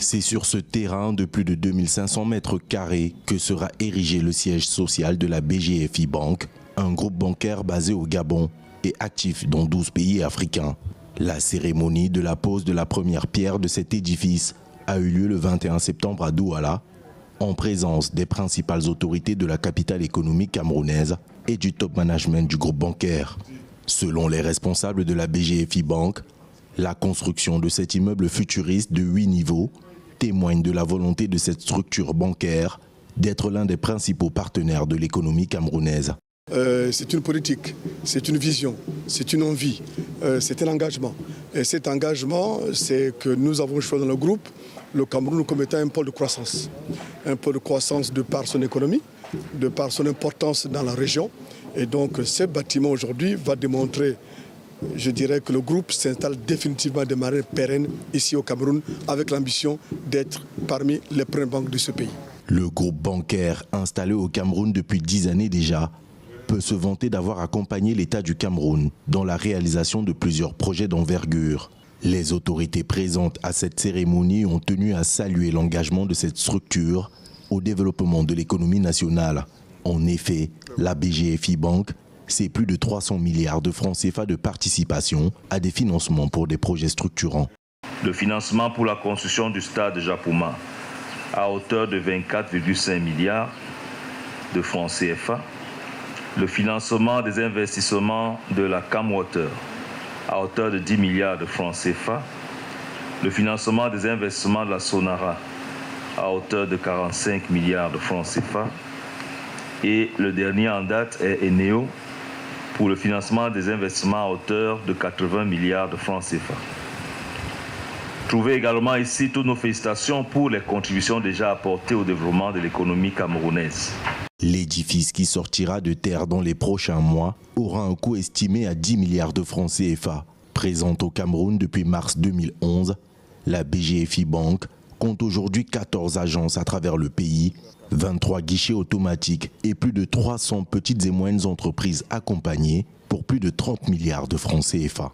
C'est sur ce terrain de plus de 2500 mètres carrés que sera érigé le siège social de la BGFI Bank, un groupe bancaire basé au Gabon et actif dans 12 pays africains. La cérémonie de la pose de la première pierre de cet édifice a eu lieu le 21 septembre à Douala, en présence des principales autorités de la capitale économique camerounaise et du top management du groupe bancaire. Selon les responsables de la BGFI Bank, la construction de cet immeuble futuriste de 8 niveaux témoigne de la volonté de cette structure bancaire d'être l'un des principaux partenaires de l'économie camerounaise. C'est une politique, c'est une vision, c'est une envie, c'est un engagement. Et cet engagement, c'est que nous avons choisi dans le groupe le Cameroun comme étant un pôle de croissance. Un pôle de croissance de par son économie, de par son importance dans la région. Et donc ce bâtiment aujourd'hui va démontrer, je dirais, que le groupe s'installe définitivement de manière pérenne ici au Cameroun avec l'ambition d'être parmi les premières banques de ce pays. Le groupe bancaire installé au Cameroun depuis 10 années déjà peut se vanter d'avoir accompagné l'État du Cameroun dans la réalisation de plusieurs projets d'envergure. Les autorités présentes à cette cérémonie ont tenu à saluer l'engagement de cette structure au développement de l'économie nationale. En effet, la BGFI Bank, c'est plus de 300 milliards de francs CFA de participation à des financements pour des projets structurants. Le financement pour la construction du stade de Japoma à hauteur de 24,5 milliards de francs CFA. Le financement des investissements de la Camwater à hauteur de 10 milliards de francs CFA. Le financement des investissements de la Sonara à hauteur de 45 milliards de francs CFA. Et le dernier en date est Eneo pour le financement des investissements à hauteur de 80 milliards de francs CFA. Trouvez également ici toutes nos félicitations pour les contributions déjà apportées au développement de l'économie camerounaise. L'édifice qui sortira de terre dans les prochains mois aura un coût estimé à 10 milliards de francs CFA. Présente au Cameroun depuis mars 2011, la BGFI Bank compte aujourd'hui 14 agences à travers le pays, 23 guichets automatiques et plus de 300 petites et moyennes entreprises accompagnées pour plus de 30 milliards de francs CFA.